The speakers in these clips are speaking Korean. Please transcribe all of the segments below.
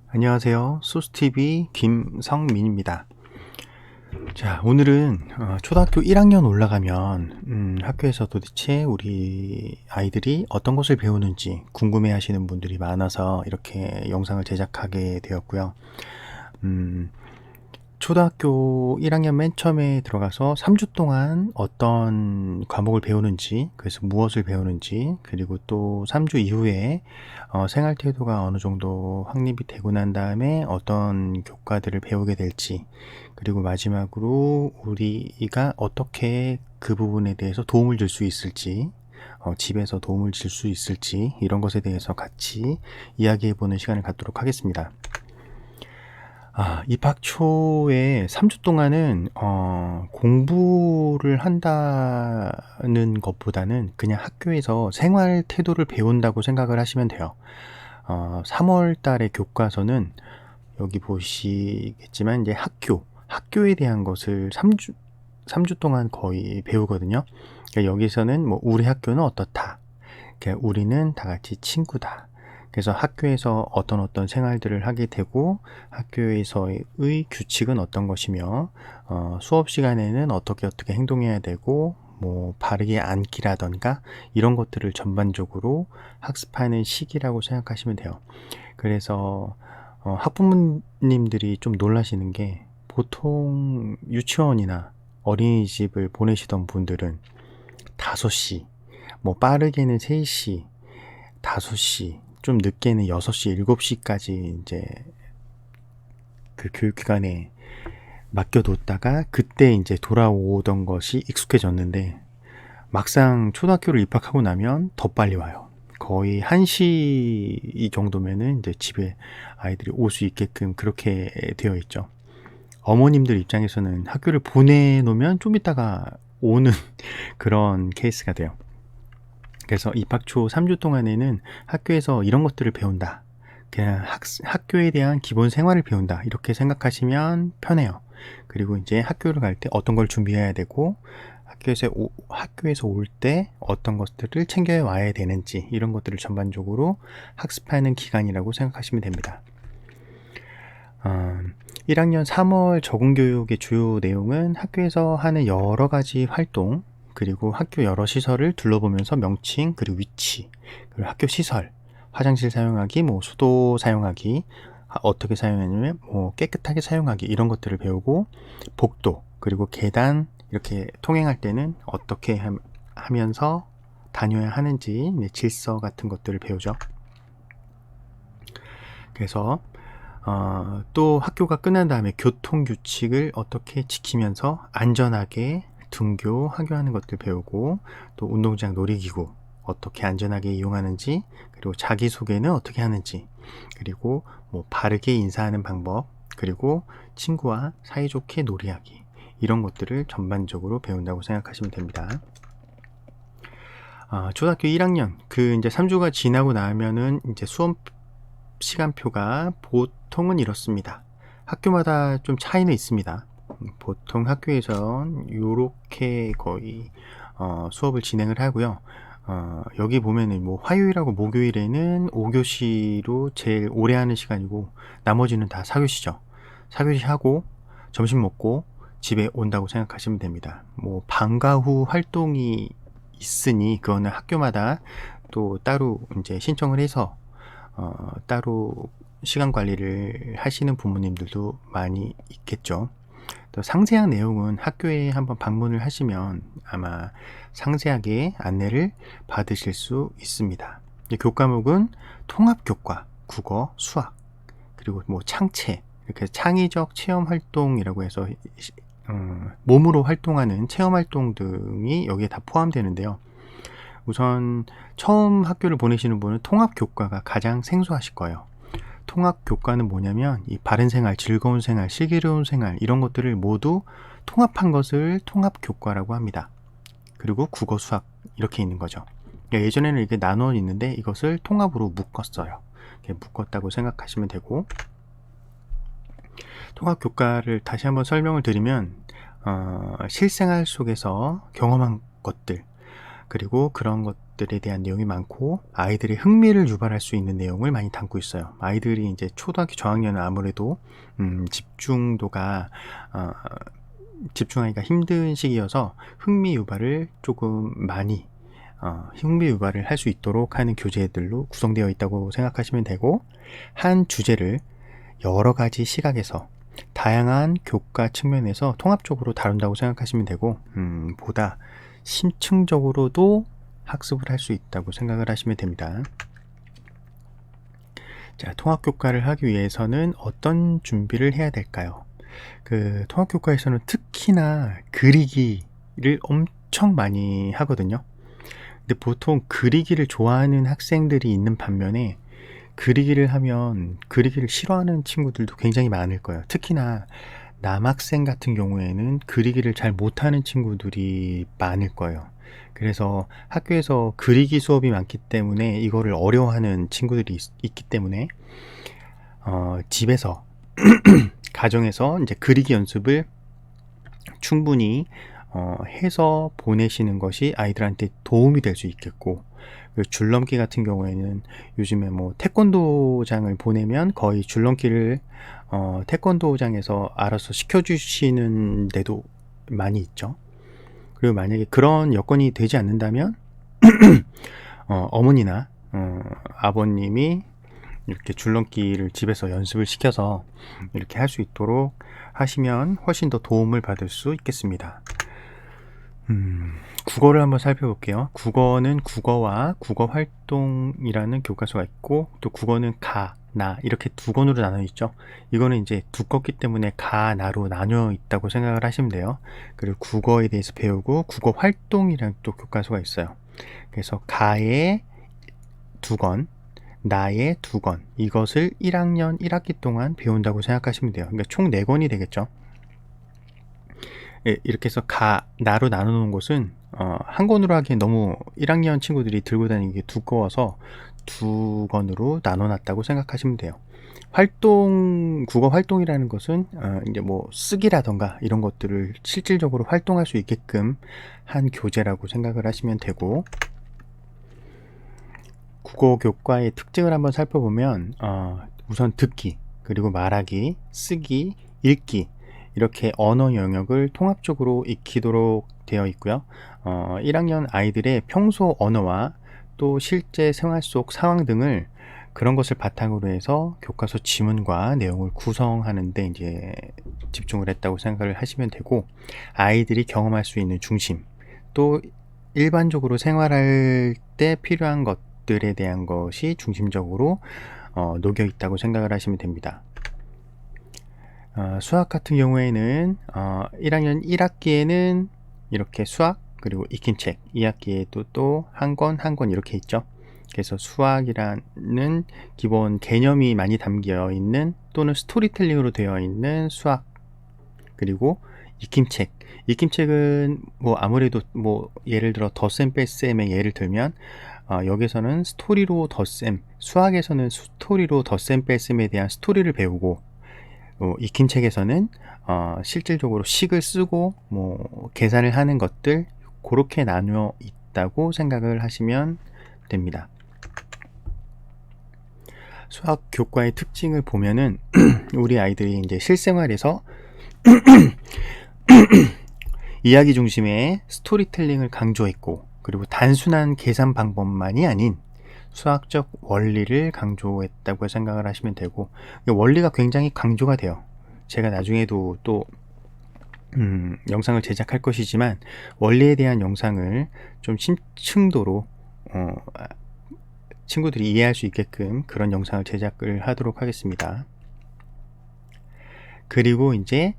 안녕하세요. 소스TV 김성민입니다. 자, 오늘은 초등학교 1학년 올라가면 학교에서 도대체 우리 아이들이 어떤 것을 배우는지 궁금해 하시는 분들이 많아서 이렇게 영상을 제작하게 되었고요. 초등학교 1학년 맨 처음에 들어가서 3주 동안 어떤 과목을 배우는지, 그래서 무엇을 배우는지, 그리고 또 3주 이후에 생활 태도가 어느 정도 확립이 되고 난 다음에 어떤 교과들을 배우게 될지, 그리고 마지막으로 우리가 어떻게 그 부분에 대해서 도움을 줄 수 있을지, 집에서 도움을 줄 수 있을지, 이런 것에 대해서 같이 이야기해보는 시간을 갖도록 하겠습니다. 입학 초에 3주 동안은 공부를 한다는 것보다는 그냥 학교에서 생활 태도를 배운다고 생각을 하시면 돼요. 3월 달에 교과서는 여기 보시겠지만 이제 학교에 대한 것을 3주 동안 거의 배우거든요. 그러니까 여기서는 뭐 우리 학교는 어떻다. 그러니까 우리는 다 같이 친구다. 그래서 학교에서 어떤 생활들을 하게 되고 학교에서의 규칙은 어떤 것이며 수업 시간에는 어떻게 행동해야 되고 뭐 바르게 앉기라던가 이런 것들을 전반적으로 학습하는 시기라고 생각하시면 돼요. 그래서 학부모님들이 좀 놀라시는 게 보통 유치원이나 어린이집을 보내시던 분들은 5시, 뭐 빠르게는 3시, 5시, 좀 늦게는 6시, 7시까지 이제 그 교육기관에 맡겨뒀다가 그때 이제 돌아오던 것이 익숙해졌는데 막상 초등학교를 입학하고 나면 더 빨리 와요. 거의 1시 이 정도면은 이제 집에 아이들이 올 수 있게끔 그렇게 되어 있죠. 어머님들 입장에서는 학교를 보내놓으면 좀 있다가 오는 그런 케이스가 돼요. 그래서 입학 초 3주 동안에는 학교에서 이런 것들을 배운다. 그냥 학교에 대한 기본 생활을 배운다. 이렇게 생각하시면 편해요. 그리고 이제 학교를 갈 때 어떤 걸 준비해야 되고, 학교에서 올 때 어떤 것들을 챙겨 와야 되는지, 이런 것들을 전반적으로 학습하는 기간이라고 생각하시면 됩니다. 1학년 3월 적응교육의 주요 내용은 학교에서 하는 여러 가지 활동, 그리고 학교 여러 시설을 둘러보면서 명칭, 그리고 위치, 그리고 학교 시설, 화장실 사용하기, 뭐 수도 사용하기, 어떻게 사용하냐면 뭐 깨끗하게 사용하기, 이런 것들을 배우고, 복도, 그리고 계단, 이렇게 통행할 때는 어떻게 하면서 다녀야 하는지, 질서 같은 것들을 배우죠. 그래서 또 학교가 끝난 다음에 교통규칙을 어떻게 지키면서 안전하게 등교, 하교하는 것들 배우고, 또 운동장, 놀이기구 어떻게 안전하게 이용하는지, 그리고 자기소개는 어떻게 하는지, 그리고 뭐 바르게 인사하는 방법, 그리고 친구와 사이좋게 놀이하기, 이런 것들을 전반적으로 배운다고 생각하시면 됩니다. 초등학교 1학년 이제 3주가 지나고 나면은 이제 수업 시간표가 보통은 이렇습니다. 학교마다 좀 차이는 있습니다. 보통 학교에선 이렇게 거의 수업을 진행을 하고요. 여기 보면은 뭐 화요일하고 목요일에는 5교시로 제일 오래 하는 시간이고, 나머지는 다 4교시죠. 4교시 하고 점심 먹고 집에 온다고 생각하시면 됩니다. 뭐 방과 후 활동이 있으니 그거는 학교마다 또 따로 이제 신청을 해서 따로 시간 관리를 하시는 부모님들도 많이 있겠죠. 또 상세한 내용은 학교에 한번 방문을 하시면 아마 상세하게 안내를 받으실 수 있습니다. 교과목은 통합교과, 국어, 수학, 그리고 뭐 창체, 이렇게 창의적 체험 활동이라고 해서 몸으로 활동하는 체험 활동 등이 여기에 다 포함되는데요. 우선 처음 학교를 보내시는 분은 통합교과가 가장 생소하실 거예요. 통합교과는 뭐냐면 이 바른 생활, 즐거운 생활, 슬기로운 생활, 이런 것들을 모두 통합한 것을 통합교과라고 합니다. 그리고 국어, 수학 이렇게 있는 거죠. 예전에는 이렇게 나눠 있는데 이것을 통합으로 묶었어요. 묶었다고 생각하시면 되고, 통합교과를 다시 한번 설명을 드리면 실생활 속에서 경험한 것들, 그리고 그런 것들에 대한 내용이 많고 아이들의 흥미를 유발할 수 있는 내용을 많이 담고 있어요. 아이들이 이제 초등학교 저학년은 아무래도 집중도가 집중하기가 힘든 시기여서 흥미 유발을 조금 많이 흥미 유발을 할 수 있도록 하는 교재들로 구성되어 있다고 생각하시면 되고, 한 주제를 여러 가지 시각에서 다양한 교과 측면에서 통합적으로 다룬다고 생각하시면 되고, 보다 심층적으로도 학습을 할 수 있다고 생각을 하시면 됩니다. 자, 통합교과를 하기 위해서는 어떤 준비를 해야 될까요? 통합교과에서는 특히나 그리기를 엄청 많이 하거든요. 근데 보통 그리기를 좋아하는 학생들이 있는 반면에 그리기를 하면 그리기를 싫어하는 친구들도 굉장히 많을 거예요. 특히나 남학생 같은 경우에는 그리기를 잘 못하는 친구들이 많을 거예요. 그래서 학교에서 그리기 수업이 많기 때문에 이거를 어려워하는 친구들이 있기 때문에 집에서 가정에서 이제 그리기 연습을 충분히 해서 보내시는 것이 아이들한테 도움이 될 수 있겠고, 줄넘기 같은 경우에는 요즘에 뭐 태권도장을 보내면 거의 줄넘기를 태권도장에서 알아서 시켜주시는 데도 많이 있죠. 그리고 만약에 그런 여건이 되지 않는다면 어머니나 아버님이 이렇게 줄넘기를 집에서 연습을 시켜서 이렇게 할 수 있도록 하시면 훨씬 더 도움을 받을 수 있겠습니다. 국어를 한번 살펴볼게요. 국어는 국어와 국어활동이라는 교과서가 있고, 또 국어는 가, 나 이렇게 두 권으로 나눠 있죠. 이거는 이제 두껍기 때문에 가, 나로 나뉘어 있다고 생각을 하시면 돼요. 그리고 국어에 대해서 배우고 국어활동이라는 또 교과서가 있어요. 그래서 가의 두 권, 나의 두 권, 이것을 1학년 1학기 동안 배운다고 생각하시면 돼요. 그러니까 총 4권이 되겠죠. 이렇게 해서 나로 나누는 것은 한 권으로 하기엔 너무 1학년 친구들이 들고 다니기 두꺼워서 두 권으로 나눠놨다고 생각하시면 돼요. 국어 활동이라는 것은 이제 뭐 쓰기라던가 이런 것들을 실질적으로 활동할 수 있게끔 한 교재라고 생각을 하시면 되고, 국어 교과의 특징을 한번 살펴보면 우선 듣기, 그리고 말하기, 쓰기, 읽기, 이렇게 언어 영역을 통합적으로 익히도록 되어 있고요. 1학년 아이들의 평소 언어와 또 실제 생활 속 상황 등을 그런 것을 바탕으로 해서 교과서 지문과 내용을 구성하는 데 이제 집중을 했다고 생각을 하시면 되고, 아이들이 경험할 수 있는 중심, 또 일반적으로 생활할 때 필요한 것들에 대한 것이 중심적으로 녹여 있다고 생각을 하시면 됩니다. 수학 같은 경우에는 1학년 1학기에는 이렇게 수학, 그리고 익힘책, 2학기에도 또 한 권 한 권 이렇게 있죠. 그래서 수학이라는 기본 개념이 많이 담겨 있는, 또는 스토리텔링으로 되어 있는 수학, 그리고 익힘책은 뭐 아무래도 뭐 예를 들어 덧셈 뺄셈의 예를 들면 여기서는 스토리로 덧셈, 수학에서는 스토리로 덧셈 뺄셈에 대한 스토리를 배우고, 익힘책에서는 실질적으로 식을 쓰고 뭐 계산을 하는 것들, 그렇게 나누어 있다고 생각을 하시면 됩니다. 수학 교과의 특징을 보면은 우리 아이들이 이제 실생활에서 이야기 중심의 스토리텔링을 강조했고, 그리고 단순한 계산 방법만이 아닌 수학적 원리를 강조했다고 생각을 하시면 되고, 원리가 굉장히 강조가 돼요. 제가 나중에도 또 영상을 제작할 것이지만 원리에 대한 영상을 좀 심층도로 친구들이 이해할 수 있게끔 그런 영상을 제작을 하도록 하겠습니다. 그리고 이제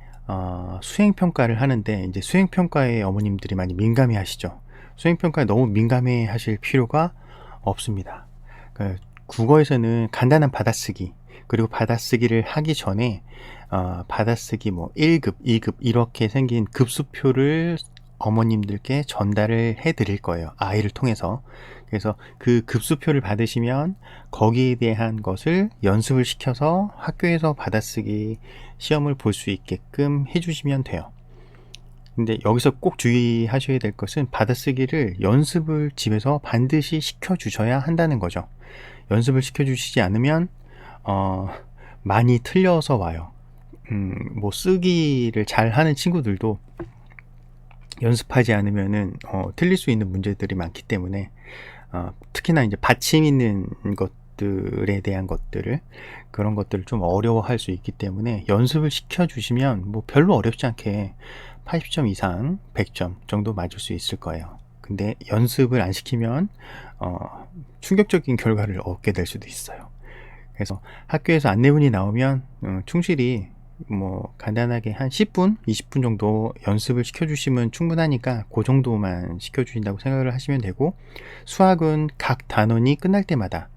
수행평가를 하는데, 이제 수행평가에 어머님들이 많이 민감해 하시죠. 수행평가에 너무 민감해 하실 필요가 없습니다. 국어에서는 간단한 받아쓰기, 그리고 받아쓰기를 하기 전에 받아쓰기 뭐 1급, 2급 이렇게 생긴 급수표를 어머님들께 전달을 해 드릴 거예요. 아이를 통해서. 그래서 그 급수표를 받으시면 거기에 대한 것을 연습을 시켜서 학교에서 받아쓰기 시험을 볼 수 있게끔 해주시면 돼요. 근데 여기서 꼭 주의하셔야 될 것은 받아쓰기를 연습을 집에서 반드시 시켜 주셔야 한다는 거죠. 연습을 시켜 주시지 않으면 어 많이 틀려서 와요. 뭐 쓰기를 잘하는 친구들도 연습하지 않으면은 틀릴 수 있는 문제들이 많기 때문에 특히나 이제 받침 있는 것들에 대한 것들을, 그런 것들을 좀 어려워할 수 있기 때문에 연습을 시켜 주시면 뭐 별로 어렵지 않게 80점 이상 100점 정도 맞을 수 있을 거예요. 근데 연습을 안 시키면 충격적인 결과를 얻게 될 수도 있어요. 그래서 학교에서 안내문이 나오면 충실히 뭐 간단하게 한 10분, 20분 정도 연습을 시켜주시면 충분하니까 그 정도만 시켜주신다고 생각을 하시면 되고, 수학은 각 단원이 끝날 때마다,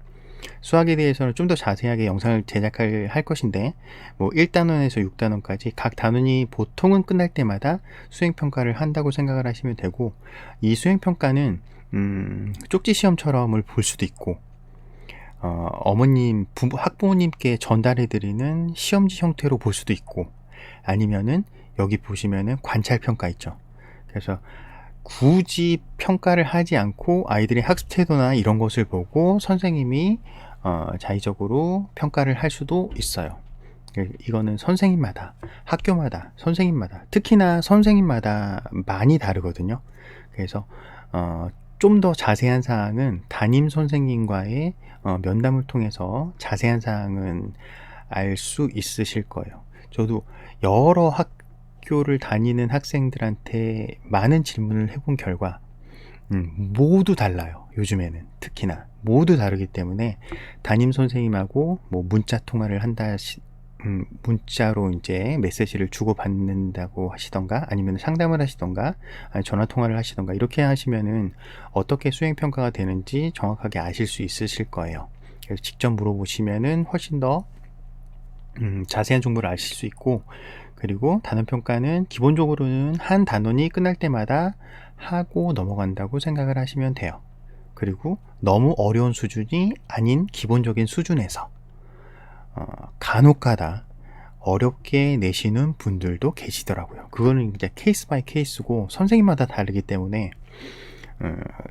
수학에 대해서는 좀 더 자세하게 영상을 제작할 것인데 뭐 1단원에서 6단원까지 각 단원이 보통은 끝날 때마다 수행평가를 한다고 생각을 하시면 되고, 이 수행평가는 쪽지 시험처럼을 볼 수도 있고 어머님, 학부모님께 전달해드리는 시험지 형태로 볼 수도 있고, 아니면은 여기 보시면은 관찰평가 있죠. 그래서 굳이 평가를 하지 않고 아이들의 학습 태도나 이런 것을 보고 선생님이 자의적으로 평가를 할 수도 있어요. 이거는 선생님마다, 학교마다, 선생님마다, 특히나 선생님마다 많이 다르거든요. 그래서 좀 더 자세한 사항은 담임 선생님과의 면담을 통해서 자세한 사항은 알 수 있으실 거예요. 저도 여러 학교를 다니는 학생들한테 많은 질문을 해본 결과 모두 달라요. 요즘에는 특히나 모두 다르기 때문에 담임 선생님하고 뭐 문자 통화를 한다, 문자로 이제 메시지를 주고받는다고 하시던가, 아니면 상담을 하시던가, 아니 전화 통화를 하시던가, 이렇게 하시면은 어떻게 수행 평가가 되는지 정확하게 아실 수 있으실 거예요. 그래서 직접 물어보시면은 훨씬 더 자세한 정보를 아실 수 있고, 그리고 단원 평가는 기본적으로는 한 단원이 끝날 때마다 하고 넘어간다고 생각을 하시면 돼요. 그리고 너무 어려운 수준이 아닌 기본적인 수준에서 간혹가다 어렵게 내시는 분들도 계시더라고요. 그거는 이제 케이스 바이 케이스고 선생님마다 다르기 때문에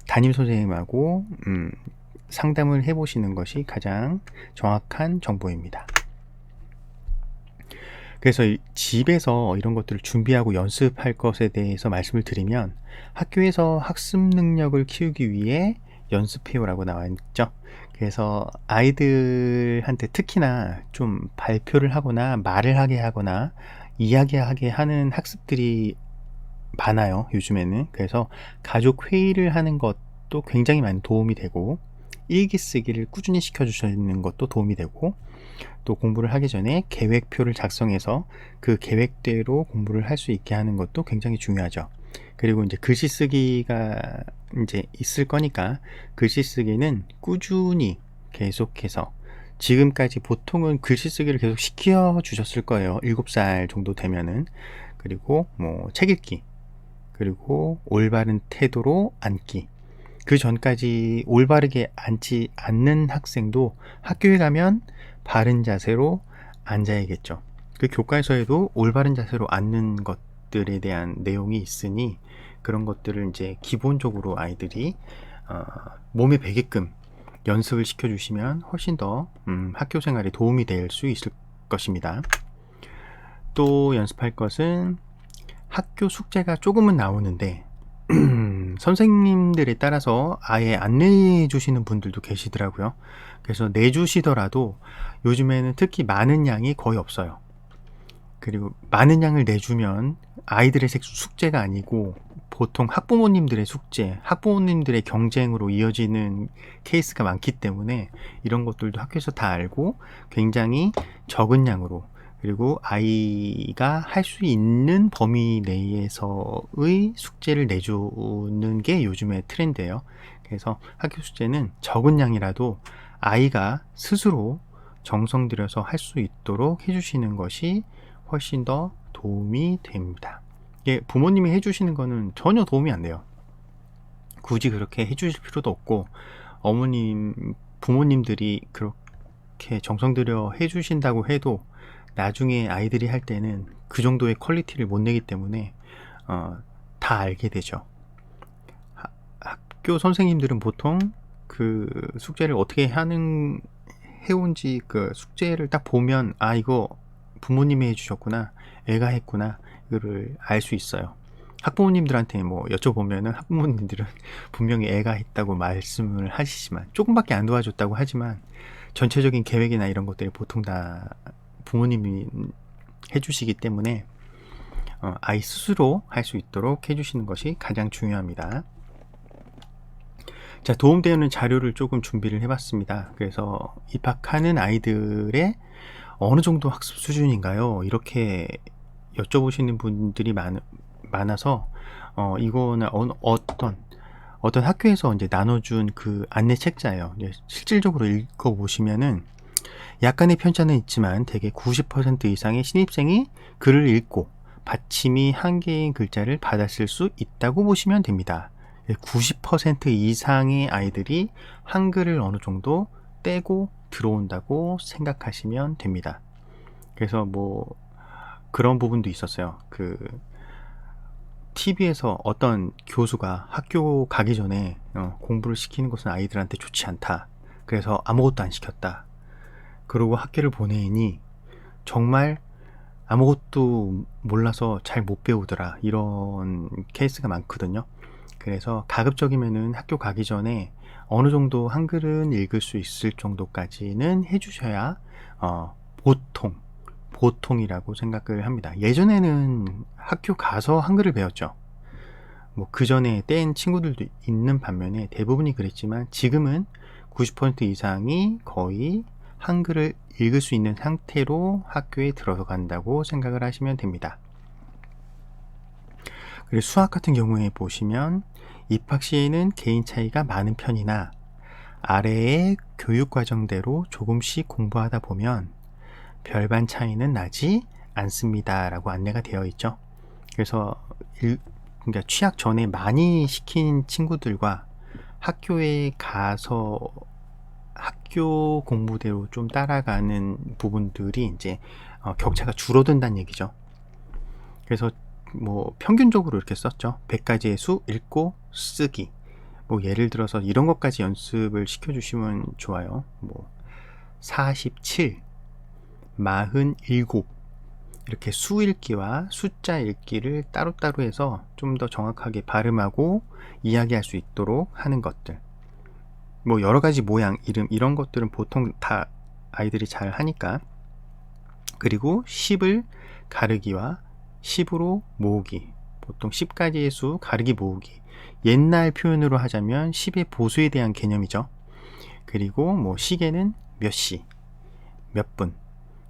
담임 선생님하고 상담을 해보시는 것이 가장 정확한 정보입니다. 그래서 집에서 이런 것들을 준비하고 연습할 것에 대해서 말씀을 드리면, 학교에서 학습 능력을 키우기 위해 연습해요라고 나와 있죠. 그래서 아이들한테 특히나 좀 발표를 하거나 말을 하게 하거나 이야기하게 하는 학습들이 많아요, 요즘에는. 그래서 가족 회의를 하는 것도 굉장히 많이 도움이 되고, 일기 쓰기를 꾸준히 시켜주시는 것도 도움이 되고, 또 공부를 하기 전에 계획표를 작성해서 그 계획대로 공부를 할 수 있게 하는 것도 굉장히 중요하죠. 그리고 이제 글씨 쓰기가 이제 있을 거니까, 글씨 쓰기는 꾸준히 계속해서, 지금까지 보통은 글씨 쓰기를 계속 시켜 주셨을 거예요. 7살 정도 되면은. 그리고 뭐 책 읽기, 그리고 올바른 태도로 앉기. 그 전까지 올바르게 앉지 않는 학생도 학교에 가면 바른 자세로 앉아야겠죠. 그 교과서에도 올바른 자세로 앉는 것들에 대한 내용이 있으니, 그런 것들을 이제 기본적으로 아이들이 몸에 배게끔 연습을 시켜주시면 훨씬 더 학교 생활에 도움이 될 수 있을 것입니다. 또 연습할 것은, 학교 숙제가 조금은 나오는데 선생님들에 따라서 아예 안 내주시는 분들도 계시더라고요. 그래서 내주시더라도 요즘에는 특히 많은 양이 거의 없어요. 그리고 많은 양을 내주면 아이들의 숙제가 아니고 보통 학부모님들의 숙제, 학부모님들의 경쟁으로 이어지는 케이스가 많기 때문에, 이런 것들도 학교에서 다 알고 굉장히 적은 양으로, 그리고 아이가 할 수 있는 범위 내에서의 숙제를 내주는 게 요즘의 트렌드예요. 그래서 학교 숙제는 적은 양이라도 아이가 스스로 정성 들여서 할 수 있도록 해주시는 것이 훨씬 더 도움이 됩니다. 부모님이 해주시는 거는 전혀 도움이 안 돼요. 굳이 그렇게 해주실 필요도 없고, 부모님들이 그렇게 정성 들여 해주신다고 해도 나중에 아이들이 할 때는 그 정도의 퀄리티를 못 내기 때문에 다 알게 되죠. 학교 선생님들은 보통 그 숙제를 어떻게 해온지 그 숙제를 딱 보면 아 이거 부모님이 해주셨구나, 애가 했구나, 이거를 알 수 있어요. 학부모님들한테 뭐 여쭤보면은 학부모님들은 분명히 애가 했다고 말씀을 하시지만, 조금밖에 안 도와줬다고 하지만 전체적인 계획이나 이런 것들이 보통 다 부모님이 해주시기 때문에 아이 스스로 할 수 있도록 해주시는 것이 가장 중요합니다. 자, 도움되는 자료를 조금 준비를 해봤습니다. 그래서 입학하는 아이들의 어느 정도 학습 수준인가요? 이렇게 여쭤보시는 분들이 많아서 이거는 어떤 학교에서 이제 나눠준 그 안내 책자예요. 실질적으로 읽어보시면은 약간의 편차는 있지만 대개 90% 이상의 신입생이 글을 읽고 받침이 한 개인 글자를 받았을 수 있다고 보시면 됩니다. 90% 이상의 아이들이 한글을 어느 정도 떼고 들어온다고 생각하시면 됩니다. 그래서 뭐 그런 부분도 있었어요. 그 TV에서 어떤 교수가 학교 가기 전에 공부를 시키는 것은 아이들한테 좋지 않다. 그래서 아무것도 안 시켰다. 그러고 학교를 보내니 정말 아무것도 몰라서 잘 못 배우더라. 이런 케이스가 많거든요. 그래서 가급적이면은 학교 가기 전에 어느 정도 한글은 읽을 수 있을 정도까지는 해주셔야 보통이라고 생각을 합니다. 예전에는 학교 가서 한글을 배웠죠. 뭐 그 전에 뗀 친구들도 있는 반면에 대부분이 그랬지만 지금은 90% 이상이 거의 한글을 읽을 수 있는 상태로 학교에 들어간다고 생각을 하시면 됩니다. 그리고 수학 같은 경우에 보시면 입학 시에는 개인 차이가 많은 편이나 아래의 교육과정대로 조금씩 공부하다 보면 별반 차이는 나지 않습니다 라고 안내가 되어 있죠. 그래서 그러니까 취학 전에 많이 시킨 친구들과 학교에 가서 학교 공부대로 좀 따라가는 부분들이 이제 격차가 줄어든다는 얘기죠. 그래서 뭐 평균적으로 이렇게 썼죠. 100가지의 수 읽고 쓰기. 뭐 예를 들어서 이런 것까지 연습을 시켜주시면 좋아요. 뭐 47, 47 이렇게 수 읽기와 숫자 읽기를 따로따로 해서 좀 더 정확하게 발음하고 이야기할 수 있도록 하는 것들. 뭐 여러가지 모양, 이름 이런 것들은 보통 다 아이들이 잘 하니까. 그리고 10을 가르기와 10으로 모으기, 보통 10가지의 수 가르기 모으기, 옛날 표현으로 하자면 10의 보수에 대한 개념이죠. 그리고 뭐 시계는 몇 시, 몇 분,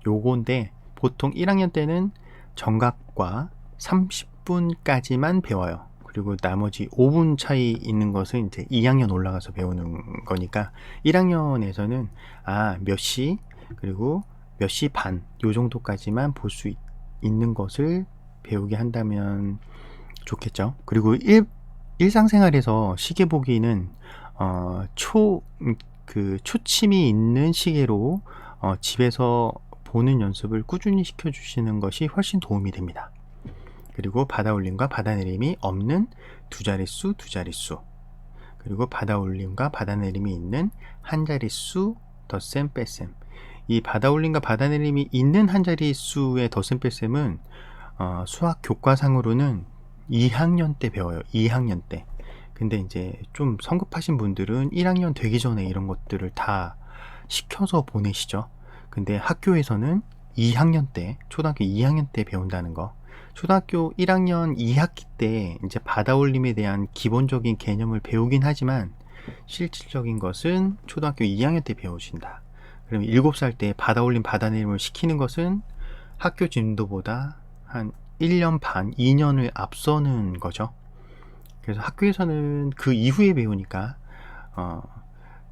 요건데 보통 1학년 때는 정각과 30분까지만 배워요. 그리고 나머지 5분 차이 있는 것은 이제 2학년 올라가서 배우는 거니까 1학년에서는 몇 시, 그리고 몇 시 반, 요 정도까지만 볼 수 있는 것을 배우게 한다면 좋겠죠. 그리고 일상생활에서 시계 보기는 초침이 있는 시계로 집에서 보는 연습을 꾸준히 시켜주시는 것이 훨씬 도움이 됩니다. 그리고 받아올림과 받아내림이 없는 두 자릿수, 그리고 받아올림과 받아내림이 있는 한 자릿수, 덧셈, 뺄셈. 이 받아올림과 받아내림이 있는 한 자릿수의 덧셈, 뺄셈은 수학 교과상으로는 2학년 때 배워요. 2학년 때. 근데 이제 좀 성급하신 분들은 1학년 되기 전에 이런 것들을 다 시켜서 보내시죠. 근데 학교에서는 2학년 때, 초등학교 2학년 때 배운다는 거. 초등학교 1학년 2학기 때 이제 받아올림에 대한 기본적인 개념을 배우긴 하지만 실질적인 것은 초등학교 2학년 때 배우신다. 그럼 7살 때 받아올림, 받아내림을 시키는 것은 학교 진도보다 한 1년 반, 2년을 앞서는 거죠. 그래서 학교에서는 그 이후에 배우니까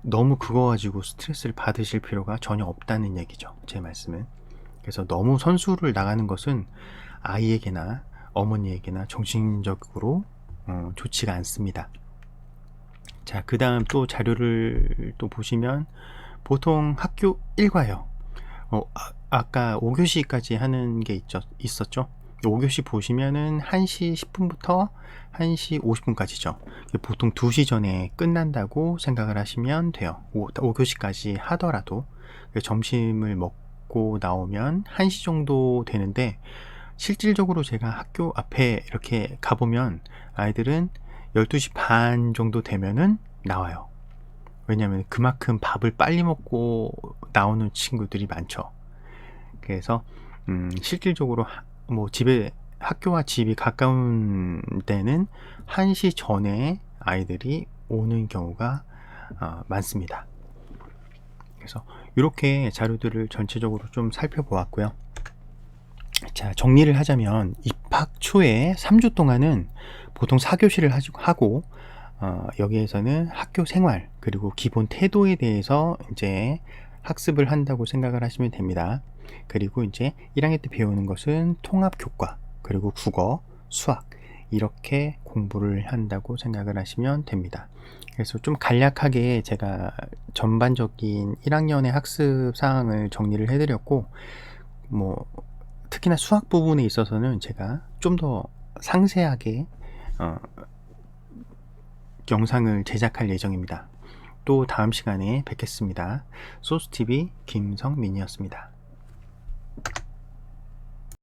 너무 그거 가지고 스트레스를 받으실 필요가 전혀 없다는 얘기죠. 제 말씀은. 그래서 너무 선수를 나가는 것은 아이에게나 어머니에게나 정신적으로 좋지가 않습니다. 자, 그 다음 또 자료를 또 보시면 보통 학교 일과요. 아까 5교시까지 하는 게 있었죠. 5교시 보시면은 1시 10분부터 1시 50분까지죠. 보통 2시 전에 끝난다고 생각을 하시면 돼요. 5교시까지 하더라도 점심을 먹고 나오면 1시 정도 되는데, 실질적으로 제가 학교 앞에 이렇게 가보면 아이들은 12시 반 정도 되면은 나와요. 왜냐하면 그만큼 밥을 빨리 먹고 나오는 친구들이 많죠. 그래서 실질적으로 뭐 집에, 학교와 집이 가까운 데는 1시 전에 아이들이 오는 경우가 많습니다. 그래서 이렇게 자료들을 전체적으로 좀 살펴보았고요. 자, 정리를 하자면 입학 초에 3주 동안은 보통 4교시를 하고, 여기에서는 학교 생활 그리고 기본 태도에 대해서 이제 학습을 한다고 생각을 하시면 됩니다. 그리고 이제 1학년 때 배우는 것은 통합 교과 그리고 국어, 수학, 이렇게 공부를 한다고 생각을 하시면 됩니다. 그래서 좀 간략하게 제가 전반적인 1학년의 학습 사항을 정리를 해드렸고, 뭐 특히나 수학 부분에 있어서는 제가 좀 더 상세하게 영상을 제작할 예정입니다. 또 다음 시간에 뵙겠습니다. 소스TV 김성민이었습니다.